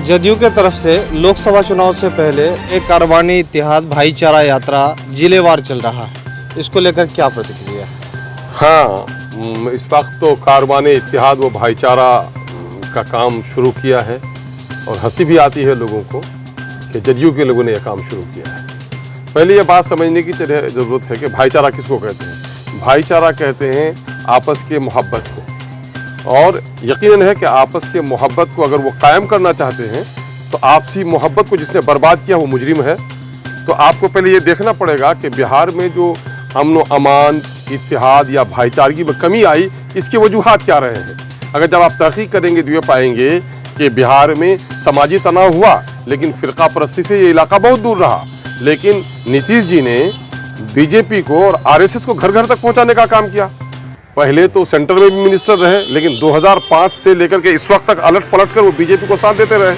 जदयू के तरफ से लोकसभा चुनाव से पहले एक कारवानी इत्तेहाद भाईचारा यात्रा जिलेवार चल रहा है, इसको लेकर क्या प्रतिक्रिया? हाँ, इस वक्त तो कारवानी इत्तेहाद व भाईचारा का काम शुरू किया है और हंसी भी आती है लोगों को कि जदयू के लोगों ने यह काम शुरू किया है। पहले ये बात समझने की ज़रूरत है कि भाईचारा किसको कहते हैं। भाईचारा कहते हैं आपस के मोहब्बत को, और यकीनन है कि आपस के मोहब्बत को अगर वो कायम करना चाहते हैं तो आपसी मोहब्बत को जिसने बर्बाद किया वो मुजरिम है। तो आपको पहले ये देखना पड़ेगा कि बिहार में जो अमन व अमान, इत्तेहाद या भाईचारगी में कमी आई, इसके वजूहात क्या रहे हैं। अगर जब आप तहकीक करेंगे तो ये पाएंगे कि बिहार में समाजी तनाव हुआ, लेकिन फ़िरका परस्ती से ये इलाका बहुत दूर रहा। लेकिन नीतीश जी ने BJP को और RSS को घर घर तक पहुंचाने का काम किया। पहले तो सेंटर में भी मिनिस्टर रहे, लेकिन 2005 से लेकर के इस वक्त तक अलट पलट कर वो BJP को साथ देते रहे।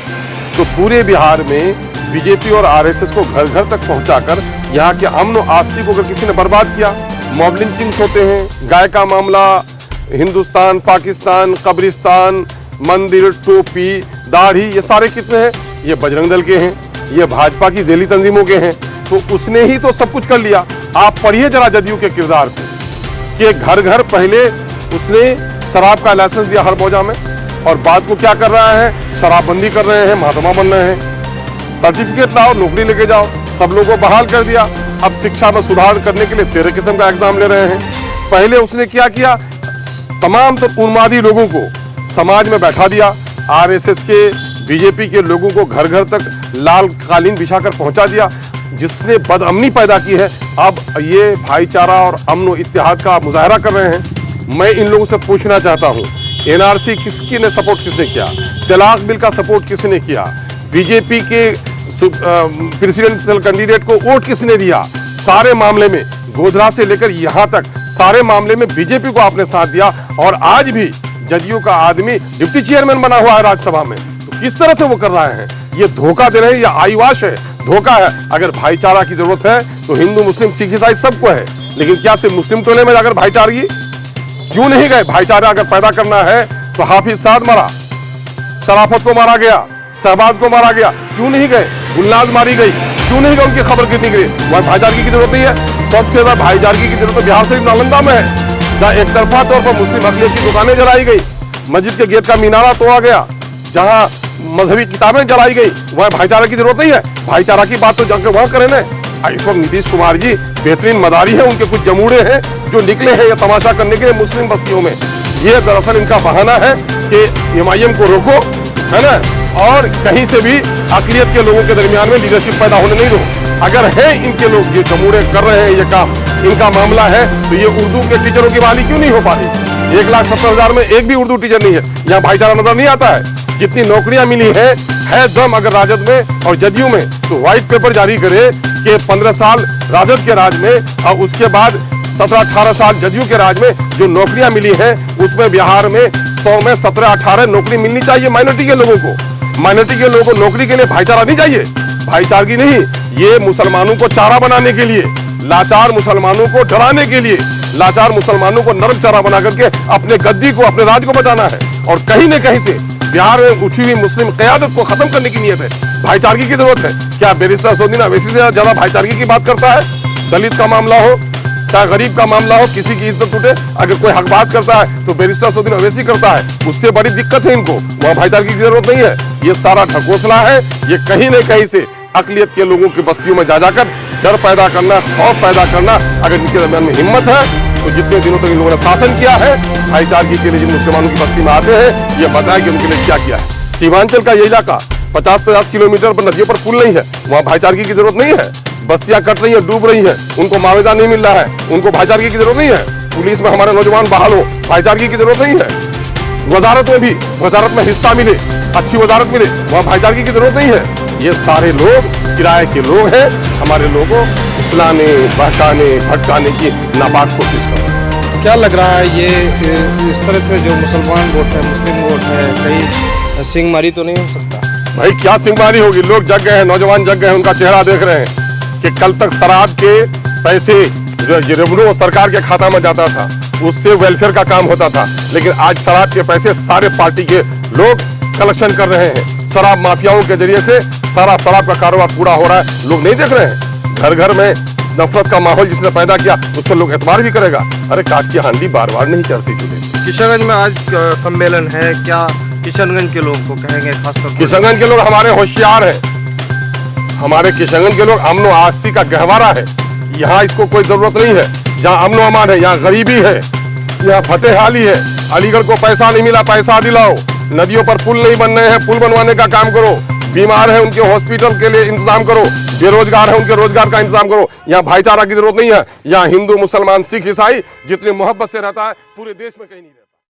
तो पूरे बिहार में BJP और RSS को घर घर तक पहुंचाकर यहाँ के अमन और आस्ती को अगर किसी ने बर्बाद किया, मॉब लिंचिंग्स होते हैं, गाय का मामला, हिंदुस्तान, पाकिस्तान, कब्रिस्तान, मंदिर, टोपी, दाढ़ी, ये सारे कितने हैं? ये बजरंग दल के हैं, ये भाजपा की जेली तंजीमों के हैं। तो उसने ही तो सब कुछ कर लिया। आप पढ़िए जरा जदयू के किरदार को कि घर घर पहले उसने शराब का लाइसेंस दिया हर मौजा में, और बाद को क्या कर रहा है? शराबबंदी कर रहे हैं, महात्मा बन रहे हैं। सर्टिफिकेट लाओ, नौकरी लेके जाओ, सब लोगों को बहाल कर दिया। अब शिक्षा में सुधार करने के लिए 13 किस्म का एग्जाम ले रहे हैं। पहले उसने क्या किया? तमाम तो उन्मादी लोगों को समाज में बैठा दिया। RSS के, BJP के लोगों को घर घर तक लाल कालीन बिछाकर पहुंचा दिया, जिसने बदअमनी पैदा की है। अब ये भाईचारा और अमन व इत्तेहाद का मुजाहरा कर रहे हैं। मैं इन लोगों से पूछना चाहता हूँ, NRC किसकी ने सपोर्ट किसने किया? तलाक बिल का सपोर्ट किसने किया? BJP के प्रेसिडेंशियल कैंडिडेट को वोट किसने दिया? सारे मामले में, गोधरा से लेकर यहाँ तक सारे मामले में BJP को आपने साथ दिया, और आज भी जदयू का आदमी डिप्टी चेयरमैन बना हुआ है राज्यसभा में। तो किस तरह से वो कर रहे हैं? ये धोखा दे रहे हैं, ये आईवाश है, धोखा है। अगर भाईचारा की जरूरत है तो हिंदू, मुस्लिम, सिख, ईसाई सबको है, लेकिन क्या सिर्फ मुस्लिम टोले में जाकर भाईचारगी? क्यों नहीं गए? भाईचारा अगर पैदा करना है तो हाफिज साद मरा, शराफत को मारा गया, शहबाज को मारा गया, क्यों नहीं गए? गुलनाज मारी गई, क्यों नहीं गए उनकी खबर गिरने के लिए? वहां भाईचारगी की जरूरत नहीं है। सबसे ज्यादा भाईचारगी की जरूरत तो बिहार शरीफ नालंदा में है, जहाँ एक तरफा तौर पर मुस्लिम अकलियत की दुकानें जलाई गई, मस्जिद के गेट का मीनारा तोड़ा गया, जहाँ मजहबी किताबें जलाई गई, वहां भाईचारा की जरूरत नहीं है। भाईचारा की बात तो जाकर वहां करें ना। इस वक्त नीतीश कुमार जी बेहतरीन मदारी है, उनके कुछ जमूड़े हैं जो निकले हैं ये तमाशा करने के लिए मुस्लिम बस्तियों में। ये दरअसल इनका बहाना है कि MIM को रोको, है ना, और कहीं से भी अकलियत के लोगों के दरमियान में लीडरशिप पैदा होने नहीं दो। अगर है इनके लोग ये जमूड़े कर रहे हैं, ये काम इनका मामला है, तो ये उर्दू के टीचरों की बहाली क्यों नहीं हो पा रही? 1,70,000 में एक भी उर्दू टीचर नहीं है। यहाँ भाईचारा नजर नहीं आता है। जितनी नौकरियां मिली है दम अगर राजद में और जदयू में, तो व्हाइट पेपर जारी करे कि 15 साल राजद के राज में और उसके बाद 17-18 साल जदयू के राज में जो नौकरियां मिली हैं, उसमें बिहार में 100 में 17-18 नौकरी मिलनी चाहिए माइनॉरिटी के लोगों को। माइनॉरिटी के लोगों को नौकरी के लिए भाईचारा नहीं चाहिए, भाईचारगी नहीं। ये मुसलमानों को चारा बनाने के लिए, लाचार मुसलमानों को डराने के लिए, लाचार मुसलमानों को नरक चारा बना करके अपने गद्दी को, अपने राज को बचाना है। और कहीं न कहीं से बिहार में उठी हुई मुस्लिम क़यादत को खत्म करने की नीयत है। भाईचारगी की जरूरत है। क्या बैरिस्टर असदुद्दीन अवैसी से ज्यादा भाईचारगी की बात करता है? दलित का मामला हो, चाहे गरीब का मामला हो, किसी की इज्जत टूटे, अगर कोई हक बात करता है तो बैरिस्टर असदुद्दीन अवैसी करता है। उससे बड़ी दिक्कत है इनको, वहाँ भाईचारगी की जरूरत नहीं है। ये सारा ढकोसला है। ये कहीं न कहीं से अकलियत के लोगों की बस्तियों में जा जाकर डर पैदा करना, खौफ पैदा करना। अगर इनके दरमियान में हिम्मत है तो जितने दिनों तक इन लोगों ने शासन किया है, भाईचारगी के लिए जिन मुसलमानों की बस्ती में आते हैं, ये बताएं कि उनके लिए क्या किया है। सीमांचल का ये इलाका 50-50 किलोमीटर पर नदियों पर पुल नहीं है, वहाँ भाईचारगी की जरूरत नहीं है। बस्तियां कट रही हैं, डूब रही हैं, उनको मुआवजा नहीं मिल रहा है, उनको भाईचारगी की जरूरत नहीं है। पुलिस में हमारे नौजवान बहाल हो, भाईचारगी की जरूरत नहीं है। वजारत में भी, वजारत में हिस्सा मिले, अच्छी वजारत मिले, वहाँ भाईचारगी की जरूरत नहीं है। ये सारे लोग किराए के लोग हैं, हमारे लोगों फुसलाने, बहकाने, भटकाने की नापाक कोशिश कर रहे हैं। क्या लग रहा है ये इस तरह से जो मुसलमान वोट है, मुस्लिम वोट है, कहीं सिंहमारी तो नहीं हो सकता? भाई क्या सिंहमारी होगी? लोग जग गए हैं, नौजवान जग गए हैं, उनका चेहरा देख रहे हैं कि कल तक शराब के पैसे जो रेवेन्यू सरकार के खाता में जाता था, उससे वेलफेयर का काम होता था, लेकिन आज शराब के पैसे सारे पार्टी के लोग कलेक्शन कर रहे हैं। शराब माफियाओं के जरिए से सारा शराब का कारोबार पूरा हो रहा है, लोग नहीं देख रहे हैं। घर घर में नफरत का माहौल जिसने पैदा किया उस पर लोग एतबार भी करेगा। अरे काट की हांडी बार बार नहीं चढ़ती चूल्हे। किशनगंज में आज सम्मेलन है, क्या किशनगंज के लोगों को कहेंगे? खासतौर किशनगंज के लोग हमारे होशियार हैं, हमारे किशनगंज के लोग अमन आस्ती का गहवारा है। यहाँ इसको कोई जरूरत नहीं है। जहाँ अमन अमान है, यहाँ गरीबी है, यहाँ फतेहाली है। अलीगढ़ को पैसा नहीं मिला, पैसा दिलाओ। नदियों पर पुल नहीं बन रहे हैं, पुल बनवाने का काम करो। बीमार है, उनके हॉस्पिटल के लिए इंतजाम करो। बेरोजगार है, उनके रोजगार का इंतजाम करो। यहाँ भाईचारा की जरूरत नहीं है। यहाँ हिंदू, मुसलमान, सिख, ईसाई जितनी मोहब्बत से रहता है पूरे देश में कहीं नहीं रहता।